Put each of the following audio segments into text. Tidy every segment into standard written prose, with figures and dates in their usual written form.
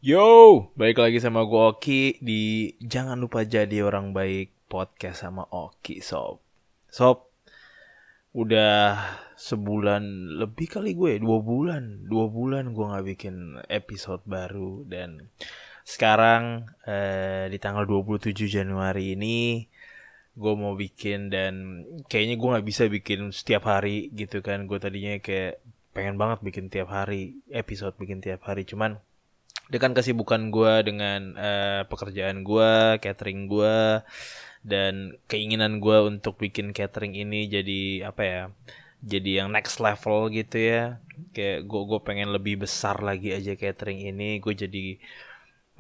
Yo, balik lagi sama gue Oki di Jangan Lupa Jadi Orang Baik podcast sama Oki Sob. Sob, udah sebulan lebih kali gue, 2 bulan gue nggak bikin episode baru dan sekarang di tanggal 27 Januari ini gue mau bikin dan kayaknya gue nggak bisa bikin setiap hari gitu kan. Gue tadinya kayak pengen banget bikin tiap hari episode, bikin tiap hari, cuman dengan kesibukan gue, dengan pekerjaan gue, catering gue, dan keinginan gue untuk bikin catering ini jadi apa ya, jadi yang next level gitu ya. Kayak gue pengen lebih besar lagi aja catering ini. Gue jadi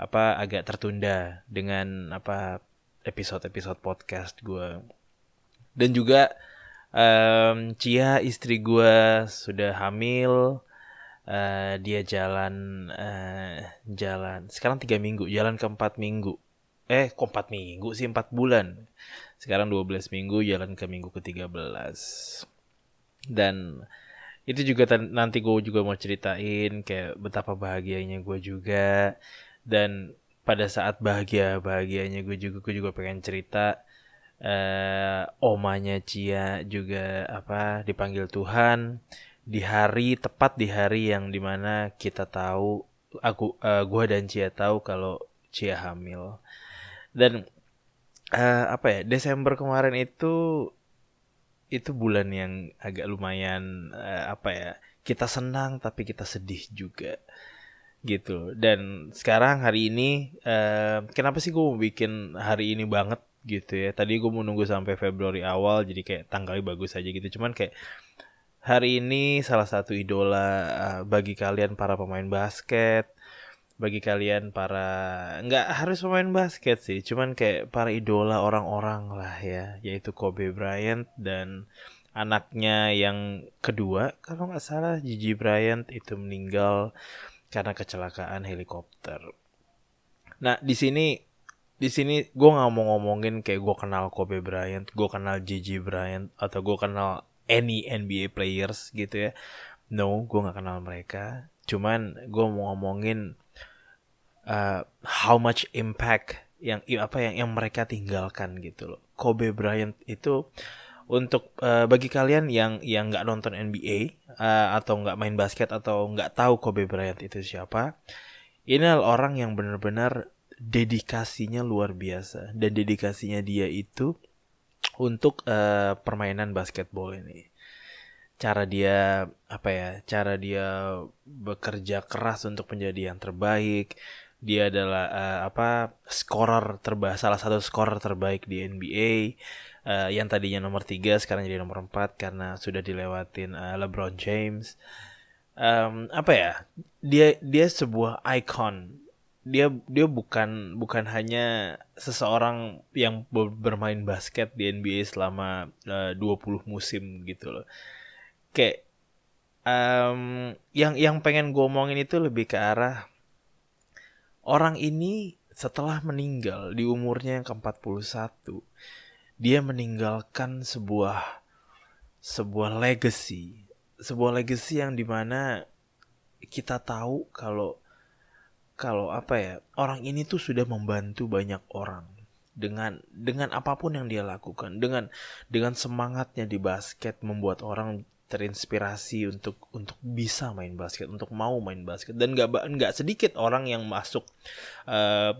apa, agak tertunda dengan apa, episode-episode podcast gue. Dan juga Cia istri gue sudah hamil. Dia jalan sekarang 3 minggu, jalan ke 4 minggu. Kok 4 minggu sih, 4 bulan. Sekarang 12 minggu, jalan ke minggu ke 13. Dan itu juga nanti gue juga mau ceritain kayak betapa bahagianya gue juga. Dan pada saat bahagianya gue juga pengen cerita, omanya Cia juga apa, dipanggil Tuhan di hari, tepat di hari yang dimana kita tahu, gua dan Cia tahu kalau Cia hamil. Dan apa ya, Desember kemarin itu bulan yang agak lumayan, apa ya, kita senang tapi kita sedih juga gitu. Dan sekarang hari ini, kenapa sih gue mau bikin hari ini banget gitu ya, tadi gue mau nunggu sampai Februari awal jadi kayak tanggalnya bagus aja gitu, cuman kayak hari ini salah satu idola, bagi kalian para pemain basket, bagi kalian para, nggak harus pemain basket sih, cuman kayak para idola orang-orang lah ya, yaitu Kobe Bryant dan anaknya yang kedua kalau nggak salah, Gigi Bryant, itu meninggal karena kecelakaan helikopter. Nah, di sini gue nggak mau ngomongin kayak gue kenal Kobe Bryant, gue kenal Gigi Bryant, atau gue kenal any NBA players gitu ya. No, gue nggak kenal mereka. Cuman gue mau ngomongin how much impact yang mereka tinggalkan gitu loh. Kobe Bryant itu, untuk bagi kalian yang nggak nonton NBA, atau nggak main basket, atau nggak tahu Kobe Bryant itu siapa, ini adalah orang yang benar-benar dedikasinya luar biasa, dan dedikasinya dia itu untuk permainan basketball ini. Cara dia apa ya? Cara dia bekerja keras untuk menjadi yang terbaik. Dia adalah apa, salah satu scorer terbaik di NBA. Yang tadinya nomor 3 sekarang jadi nomor 4 karena sudah dilewatin LeBron James. Apa ya? Dia sebuah icon. Dia bukan hanya seseorang yang bermain basket di NBA selama 20 musim gitu loh. Kayak yang pengen gue omongin itu lebih ke arah orang ini setelah meninggal di umurnya yang ke-41, dia meninggalkan sebuah legacy yang dimana kita tahu kalau apa ya, orang ini tuh sudah membantu banyak orang dengan apapun yang dia lakukan, dengan semangatnya di basket, membuat orang terinspirasi untuk bisa main basket, untuk mau main basket. Dan nggak sedikit orang yang masuk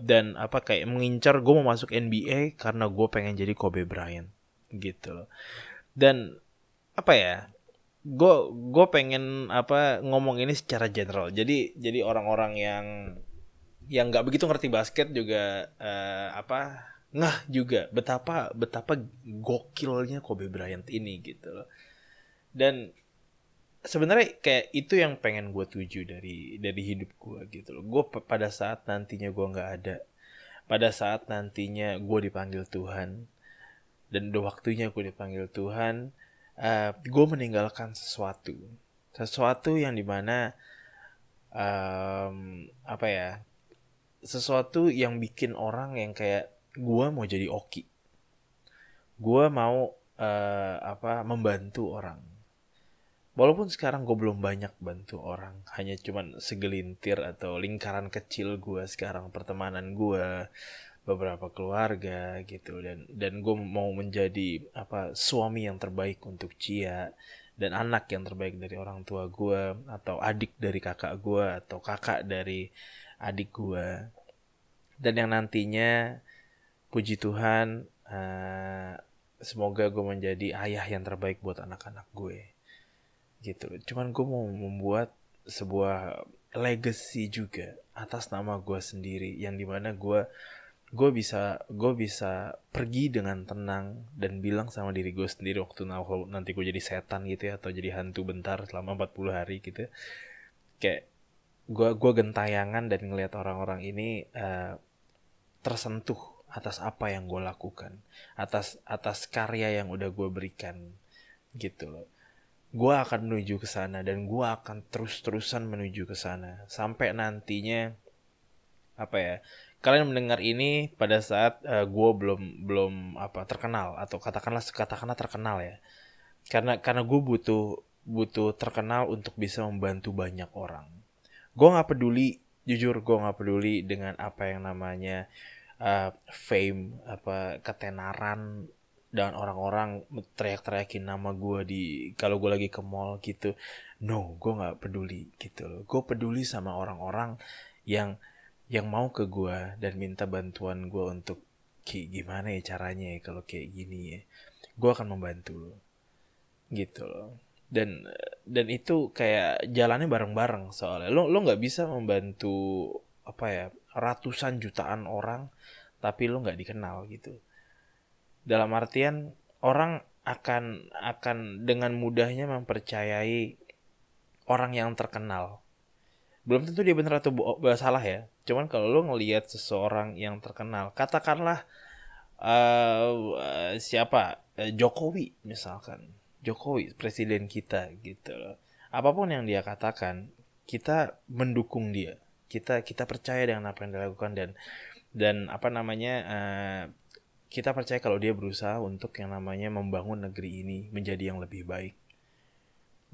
dan apa, kayak mengincar, gue mau masuk NBA karena gue pengen jadi Kobe Bryant gitu loh. Dan apa ya, gue pengen apa, ngomong ini secara general. Jadi orang-orang yang nggak begitu ngerti basket juga apa, juga betapa betapa gokilnya Kobe Bryant ini gitu loh. Dan sebenarnya kayak itu yang pengen gue tuju dari hidup gue gitu loh. Gue pada saat nantinya gue nggak ada, pada saat nantinya gue dipanggil Tuhan, dan udah waktunya gue dipanggil Tuhan, gue meninggalkan sesuatu yang dimana apa ya, sesuatu yang bikin orang yang kayak gue mau jadi Oki, gue mau apa, membantu orang, Walaupun sekarang gue belum banyak bantu orang, hanya cuman segelintir atau lingkaran kecil gue sekarang, pertemanan gue, beberapa keluarga gitu, dan gue mau menjadi suami yang terbaik untuk Cia, dan anak yang terbaik dari orang tua gue, atau adik dari kakak gue, atau kakak dari adik gue, dan yang nantinya puji Tuhan, semoga gue menjadi ayah yang terbaik buat anak-anak gue gitu. Cuman gue mau membuat sebuah legacy juga atas nama gue sendiri, yang dimana gue bisa pergi dengan tenang dan bilang sama diri gue sendiri waktu nanti gue jadi setan gitu ya, atau jadi hantu bentar selama 40 hari gitu, kayak gue gentayangan dan ngelihat orang-orang ini tersentuh atas apa yang gue lakukan, atas karya yang udah gue berikan gitu loh. Gue akan menuju ke sana, dan gue akan terus-terusan menuju ke sana sampai nantinya kalian mendengar ini pada saat gue belum terkenal, atau katakanlah terkenal ya, karena gue butuh terkenal untuk bisa membantu banyak orang. Gue nggak peduli, jujur gue nggak peduli dengan apa yang namanya fame, ketenaran, dan orang-orang teriak-teriakin nama gue kalau gue lagi ke mall gitu. No, gue nggak peduli gitu loh. Gue peduli sama orang-orang yang mau ke gue dan minta bantuan gue untuk kayak gimana ya caranya ya kalau kayak gini ya. Gue akan membantu lo gitu loh. Dan itu kayak jalannya bareng-bareng, soalnya lo nggak bisa membantu ratusan jutaan orang tapi lo nggak dikenal gitu. Dalam artian orang akan dengan mudahnya mempercayai orang yang terkenal. Belum tentu dia benar atau salah ya. Cuman kalau lo ngelihat seseorang yang terkenal, katakanlah siapa, Jokowi misalkan, Jokowi presiden kita gitu loh. Apapun yang dia katakan, kita mendukung dia. Kita percaya dengan apa yang dia lakukan, dan kita percaya kalau dia berusaha untuk yang namanya membangun negeri ini menjadi yang lebih baik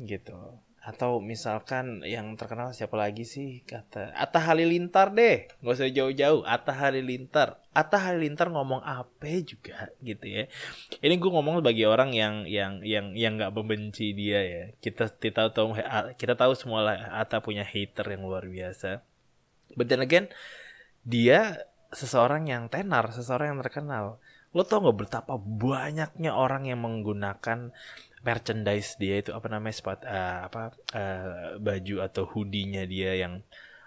gitu. Atau misalkan yang terkenal siapa lagi sih, kata Atta Halilintar deh, nggak usah jauh-jauh, Atta Halilintar ngomong apa juga gitu ya. Ini gue ngomong bagi orang yang nggak membenci dia ya. Kita tahu semua lah, Atta punya hater yang luar biasa. But then again, dia seseorang yang tenar, seseorang yang terkenal. Lo tau nggak betapa banyaknya orang yang menggunakan merchandise dia itu, baju atau hoodie-nya dia yang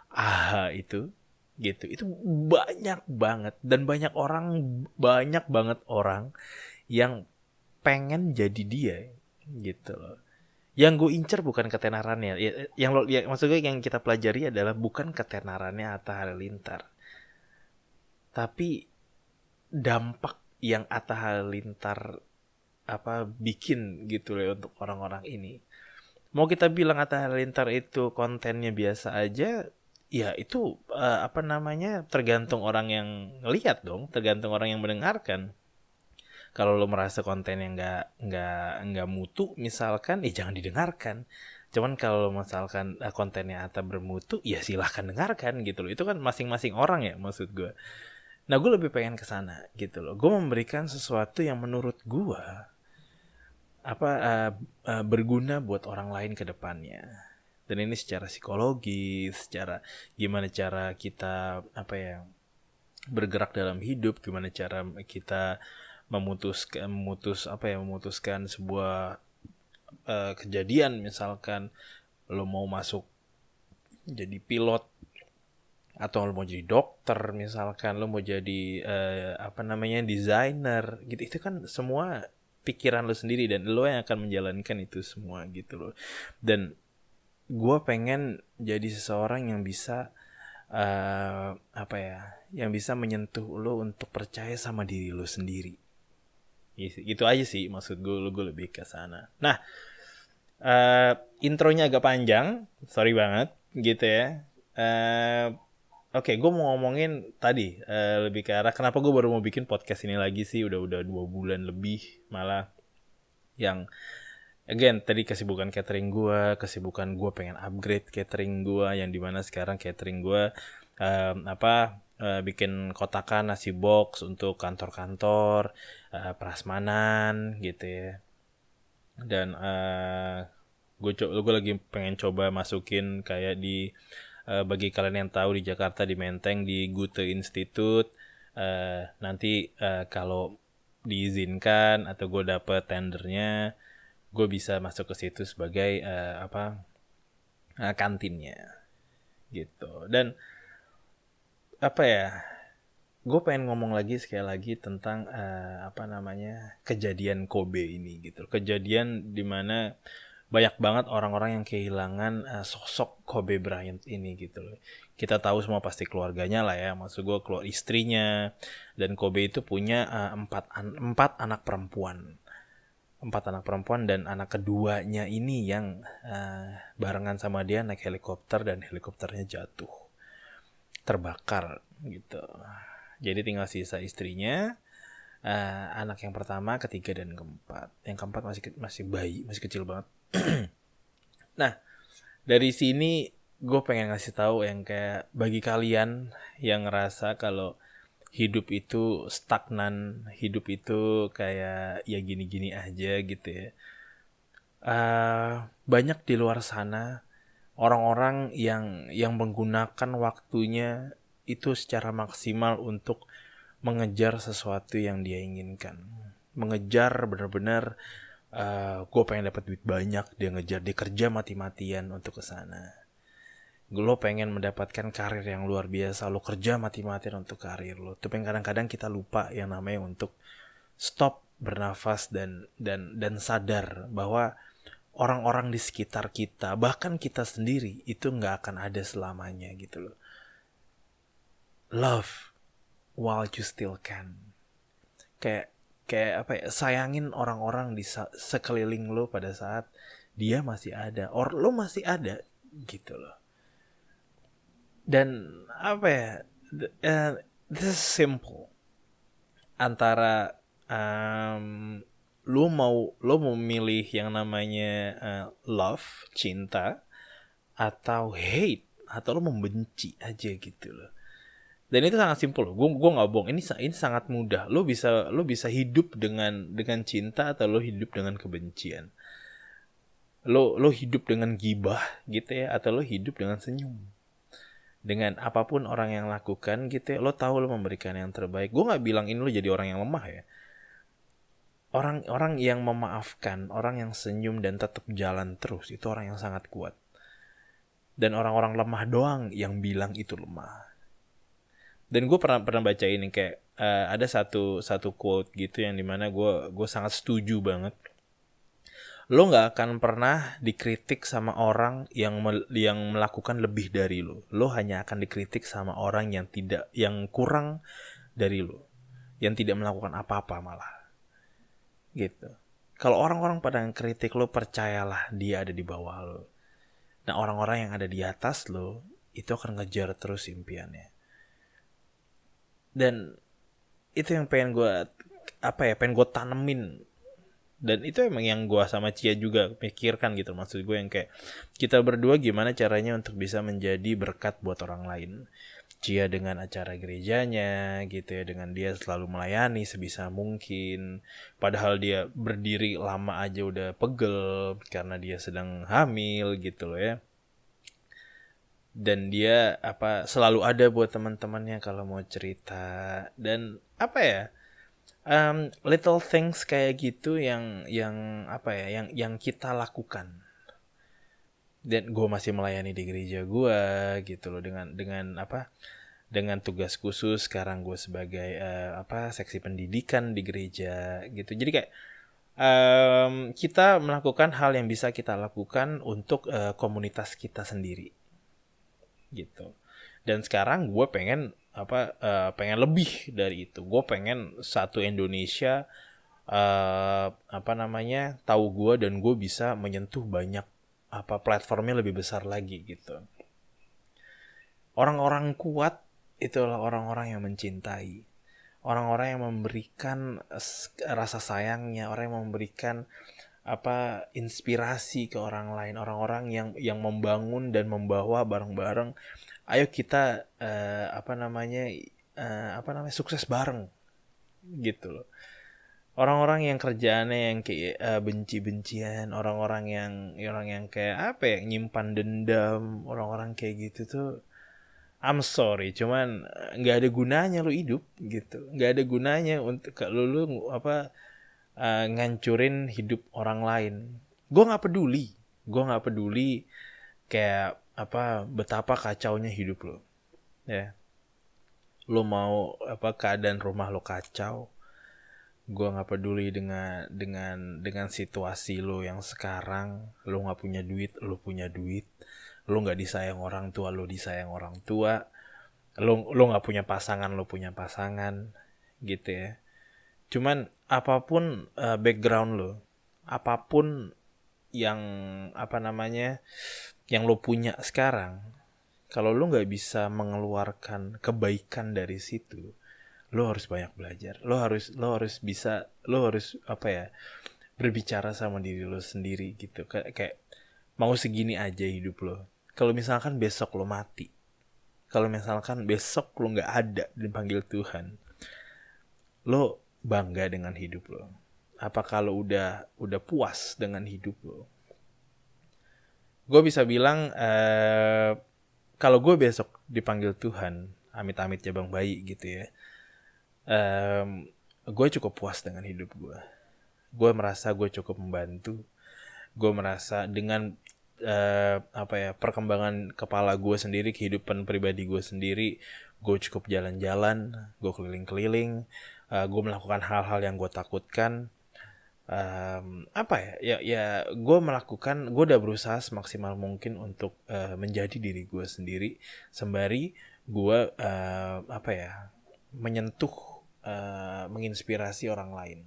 AHA itu gitu. Itu banyak banget, dan banyak banget orang yang pengen jadi dia gitu loh. Yang gue incer bukan ketenarannya, maksud gue yang kita pelajari adalah bukan ketenarannya Atta Halilintar, tapi dampak yang Atta Halilintar bikin gitu loh untuk orang-orang ini. Mau kita bilang Atta Halilintar itu kontennya biasa aja, ya itu tergantung orang yang ngelihat dong, tergantung orang yang mendengarkan. Kalau lo merasa kontennya nggak mutu misalkan, jangan didengarkan. Cuman kalau misalkan kontennya Atta bermutu, ya silahkan dengarkan gitu loh. Itu kan masing-masing orang ya, maksud gue. Nah, gue lebih pengen ke sana gitu loh. Gue memberikan sesuatu yang menurut gue berguna buat orang lain ke depannya. Dan ini secara psikologis, secara gimana cara kita bergerak dalam hidup, gimana cara kita memutuskan sebuah kejadian. Misalkan lo mau masuk jadi pilot, atau lo mau jadi dokter, misalkan lo mau jadi desainer gitu. Itu kan semua pikiran lo sendiri, dan lo yang akan menjalankan itu semua gitu loh. Dan gue pengen jadi seseorang yang bisa yang bisa menyentuh lo untuk percaya sama diri lo sendiri. Gitu aja sih maksud gue lebih ke sana. Nah, intronya agak panjang, sorry banget gitu ya. Oke, gue mau ngomongin tadi lebih ke arah kenapa gue baru mau bikin podcast ini lagi sih. Udah 2 bulan lebih malah, yang Again, tadi kesibukan catering gue, kesibukan gue pengen upgrade catering gue, yang dimana sekarang catering gue bikin kotakan nasi box untuk kantor-kantor, prasmanan gitu ya. Dan gue lagi pengen coba masukin kayak di bagi kalian yang tahu di Jakarta di Menteng di Goethe Institute, nanti kalau diizinkan atau gue dapet tendernya, gue bisa masuk ke situ sebagai kantinnya gitu. Dan apa ya, gue pengen ngomong lagi sekali lagi tentang kejadian Kobe ini gitu. Kejadian dimana banyak banget orang-orang yang kehilangan sosok Kobe Bryant ini gitu loh. Kita tahu semua pasti keluarganya lah ya, maksud gue keluar istrinya. Dan Kobe itu punya empat anak perempuan. Dan anak keduanya ini yang barengan sama dia naik helikopter dan helikopternya jatuh, terbakar gitu. Jadi tinggal sisa istrinya, anak yang pertama, ketiga, dan keempat. Yang keempat masih bayi, masih kecil banget. Nah, dari sini gue pengen ngasih tahu yang kayak bagi kalian yang ngerasa kalau hidup itu stagnan, hidup itu kayak ya gini-gini aja gitu ya. Banyak di luar sana orang-orang yang menggunakan waktunya itu secara maksimal untuk mengejar sesuatu yang dia inginkan. Mengejar benar-benar gue pengen dapat duit banyak, dia kerja mati-matian untuk kesana. Lo pengen mendapatkan karir yang luar biasa, lo kerja mati-matian untuk karir lo. Tapi kadang-kadang kita lupa yang namanya untuk stop, bernafas dan sadar bahwa orang-orang di sekitar kita, bahkan kita sendiri itu nggak akan ada selamanya gitu loh. Love while you still can. Kayak apa ya? Sayangin orang-orang di sekeliling lo pada saat dia masih ada, or lo masih ada gitu loh. Dan apa ya? This is simple. Antara lo mau milih yang namanya love, cinta, atau hate, atau lo membenci aja gitu loh. Dan itu sangat simpel loh. Gue nggak bohong. Ini sangat mudah. Lo bisa hidup dengan cinta, atau lo hidup dengan kebencian. Lo hidup dengan gibah gitu ya, atau lo hidup dengan senyum. Dengan apapun orang yang lakukan gitu ya, lo tahu lo memberikan yang terbaik. Gue nggak bilang ini lo jadi orang yang lemah ya. Orang yang memaafkan, orang yang senyum dan tetap jalan terus, itu orang yang sangat kuat. Dan orang-orang lemah doang yang bilang itu lemah. Dan gue pernah baca ini kayak ada satu quote gitu yang dimana gue sangat setuju banget. Lo nggak akan pernah dikritik sama orang yang melakukan lebih dari lo. Lo hanya akan dikritik sama orang yang kurang dari lo, yang tidak melakukan apa-apa malah. Gitu. Kalau orang-orang pada kritik lo, percayalah dia ada di bawah lo. Nah, orang-orang yang ada di atas lo itu akan ngejar terus impiannya. Dan itu yang pengen gue tanemin. Dan itu emang yang gue sama Cia juga pikirkan gitu. Maksud gue yang kayak kita berdua gimana caranya untuk bisa menjadi berkat buat orang lain. Cia dengan acara gerejanya gitu ya, dengan dia selalu melayani sebisa mungkin. Padahal dia berdiri lama aja udah pegel karena dia sedang hamil gitu loh ya. Dan dia selalu ada buat teman-temannya kalau mau cerita. Dan little things kayak gitu yang kita lakukan. Dan gue masih melayani di gereja gue gitu loh, dengan tugas khusus. Sekarang gue sebagai seksi pendidikan di gereja gitu. Jadi kayak kita melakukan hal yang bisa kita lakukan untuk komunitas kita sendiri gitu. Dan sekarang gue pengen lebih dari itu. Gue pengen satu Indonesia tahu gue, dan gue bisa menyentuh banyak platformnya lebih besar lagi gitu. Orang-orang kuat itulah orang-orang yang mencintai, orang-orang yang memberikan rasa sayangnya, orang yang memberikan inspirasi ke orang lain, orang-orang yang membangun dan membawa bareng-bareng. Ayo kita sukses bareng gitu loh. Orang-orang yang kerjaannya yang kayak benci-bencian, orang yang kayak nyimpan dendam, orang-orang kayak gitu tuh, I'm sorry, cuman nggak ada gunanya lu hidup gitu, nggak ada gunanya untuk kalau lu ngancurin hidup orang lain. Gue nggak peduli kayak betapa kacaunya hidup lo, ya. Lo mau keadaan rumah lo kacau, gue nggak peduli dengan situasi lo yang sekarang. Lo nggak punya duit, lo punya duit. Lo nggak disayang orang tua, lo disayang orang tua. Lo nggak punya pasangan, lo punya pasangan, gitu ya. Cuman apapun background lo, apapun yang yang lo punya sekarang, kalau lo nggak bisa mengeluarkan kebaikan dari situ, lo harus banyak belajar. Lo harus berbicara sama diri lo sendiri gitu. Kayak mau segini aja hidup lo. Kalau misalkan besok lo mati, kalau misalkan besok lo nggak ada dipanggil Tuhan, lo bangga dengan hidup lo? Apa kalau udah puas dengan hidup lo? Gue bisa bilang kalau gue besok dipanggil Tuhan, amit-amit ya bang bayi gitu ya, gue cukup puas dengan hidup gue. Gue merasa gue cukup membantu. Gue merasa dengan perkembangan kepala gue sendiri, kehidupan pribadi gue sendiri, gue cukup jalan-jalan, gue keliling-keliling, gue melakukan hal-hal yang gue takutkan. Gue udah berusaha semaksimal mungkin untuk menjadi diri gue sendiri, sembari gue menyentuh, menginspirasi orang lain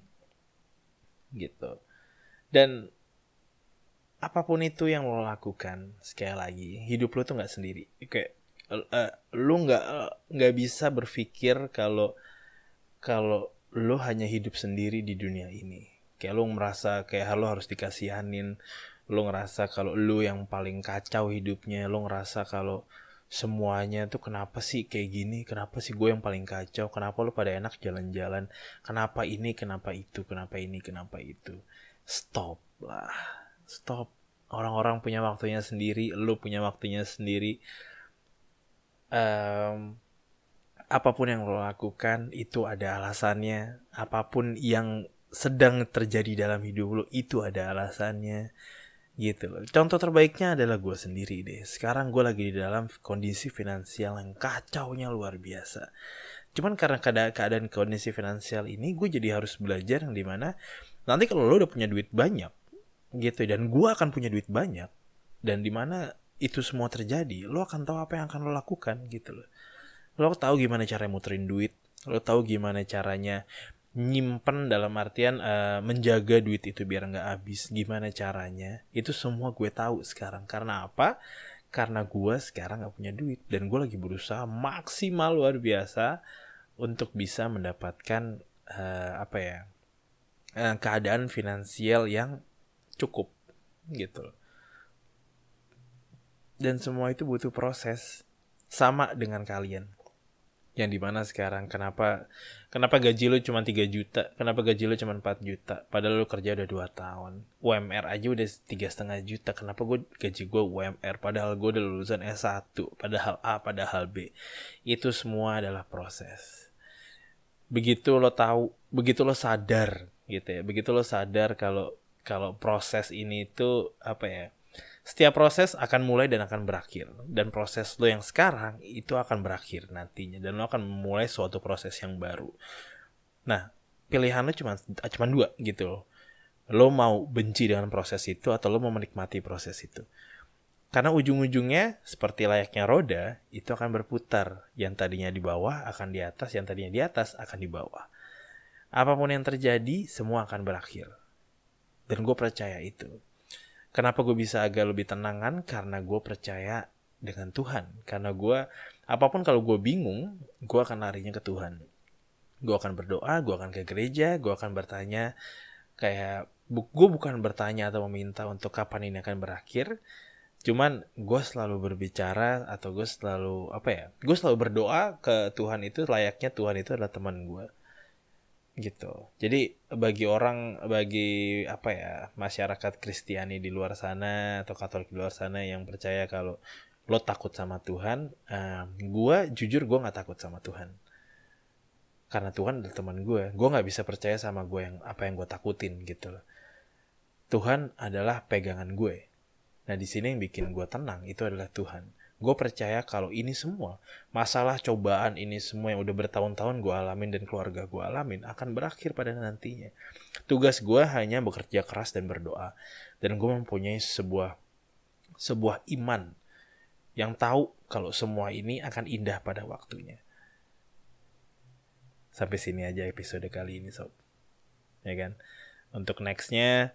gitu. Dan apapun itu yang lo lakukan, sekali lagi, hidup lo tuh nggak sendiri. Kayak lo nggak bisa berpikir kalau lo hanya hidup sendiri di dunia ini. Kayak lo merasa kayak lo harus dikasihanin, lo ngerasa kalau lo yang paling kacau hidupnya, lo ngerasa kalau semuanya tuh kenapa sih kayak gini, kenapa sih gue yang paling kacau, kenapa lo pada enak jalan-jalan, kenapa ini, kenapa itu, kenapa ini, kenapa itu. Stop lah, stop. Orang-orang punya waktunya sendiri, lo punya waktunya sendiri. Apapun yang lo lakukan itu ada alasannya. Apapun yang sedang terjadi dalam hidup lo itu ada alasannya gitu loh. Contoh terbaiknya adalah gue sendiri deh. Sekarang gue lagi di dalam kondisi finansial yang kacaunya luar biasa. Cuman karena keadaan kondisi finansial ini, gue jadi harus belajar yang dimana nanti kalau lo udah punya duit banyak gitu, dan gue akan punya duit banyak, dan dimana itu semua terjadi, lo akan tahu apa yang akan lo lakukan gitu loh. Lo tahu gimana cara muterin duit, lo tahu gimana caranya nyimpen, dalam artian menjaga duit itu biar nggak habis, gimana caranya. Itu semua gue tahu sekarang. Karena apa? Karena gue sekarang nggak punya duit, dan gue lagi berusaha maksimal luar biasa untuk bisa mendapatkan keadaan finansial yang cukup gitu. Dan semua itu butuh proses. Sama dengan kalian, yang dimana sekarang kenapa gaji lo cuma 3 juta, kenapa gaji lo cuma 4 juta, padahal lo kerja udah 2 tahun, UMR aja udah 3,5 juta, kenapa gaji gue UMR, padahal gue udah lulusan S1, padahal A, padahal B. Itu semua adalah proses. Begitu lo sadar gitu ya, begitu lo sadar kalau proses ini tuh setiap proses akan mulai dan akan berakhir. Dan proses lo yang sekarang itu akan berakhir nantinya. Dan lo akan memulai suatu proses yang baru. Nah, pilihan lo cuma 2 gitu. Lo mau benci dengan proses itu atau lo mau menikmati proses itu. Karena ujung-ujungnya seperti layaknya roda, itu akan berputar. Yang tadinya di bawah akan di atas, yang tadinya di atas akan di bawah. Apapun yang terjadi, semua akan berakhir. Dan gue percaya itu. Kenapa gue bisa agak lebih tenangan? Karena gue percaya dengan Tuhan. Karena apapun kalau gue bingung, gue akan larinya ke Tuhan. Gue akan berdoa, gue akan ke gereja, gue akan bertanya Kayak gue bukan bertanya atau meminta untuk kapan ini akan berakhir, cuman gue selalu berbicara atau gue selalu gue selalu berdoa ke Tuhan itu layaknya Tuhan itu adalah teman gue gitu. Jadi bagi masyarakat Kristiani di luar sana atau Katolik di luar sana yang percaya kalau lo takut sama Tuhan, gue jujur gue nggak takut sama Tuhan karena Tuhan adalah teman gue nggak bisa percaya sama gue yang apa yang gue takutin gitu loh. Tuhan adalah pegangan gue. Nah di sini yang bikin gue tenang itu adalah Tuhan. Gue percaya kalau ini semua masalah cobaan ini semua yang udah bertahun-tahun gue alamin dan keluarga gue alamin akan berakhir pada nantinya. Tugas gue hanya bekerja keras dan berdoa. Dan gue mempunyai sebuah iman yang tahu kalau semua ini akan indah pada waktunya. Sampai sini aja episode kali ini sob. Ya kan? Untuk nextnya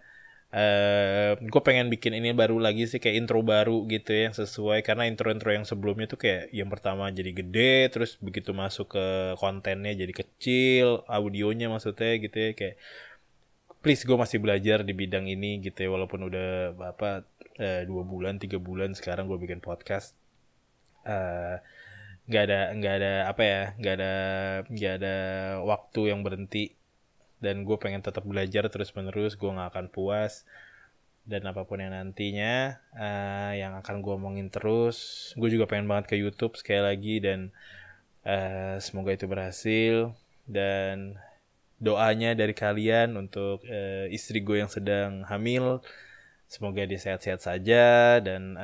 gue pengen bikin ini baru lagi sih, kayak intro baru gitu ya, yang sesuai, karena intro-intro yang sebelumnya tuh kayak yang pertama jadi gede, terus begitu masuk ke kontennya jadi kecil, audionya maksudnya gitu ya, kayak please gue masih belajar di bidang ini gitu ya, walaupun udah 2 bulan 3 bulan sekarang gue bikin podcast. Nggak ada waktu yang berhenti, dan gue pengen tetap belajar terus menerus, gue nggak akan puas. Dan apapun yang nantinya yang akan gue omongin terus, gue juga pengen banget ke YouTube sekali lagi, dan semoga itu berhasil. Dan doanya dari kalian untuk istri gue yang sedang hamil, semoga dia sehat-sehat saja, dan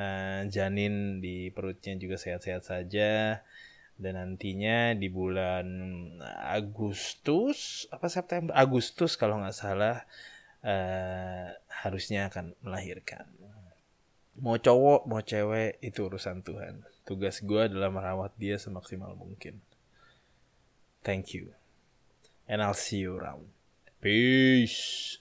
janin di perutnya juga sehat-sehat saja. Dan nantinya di bulan Agustus kalau nggak salah harusnya akan melahirkan. Mau cowok mau cewek itu urusan Tuhan. Tugas gue adalah merawat dia semaksimal mungkin. Thank you and I'll see you around. Peace.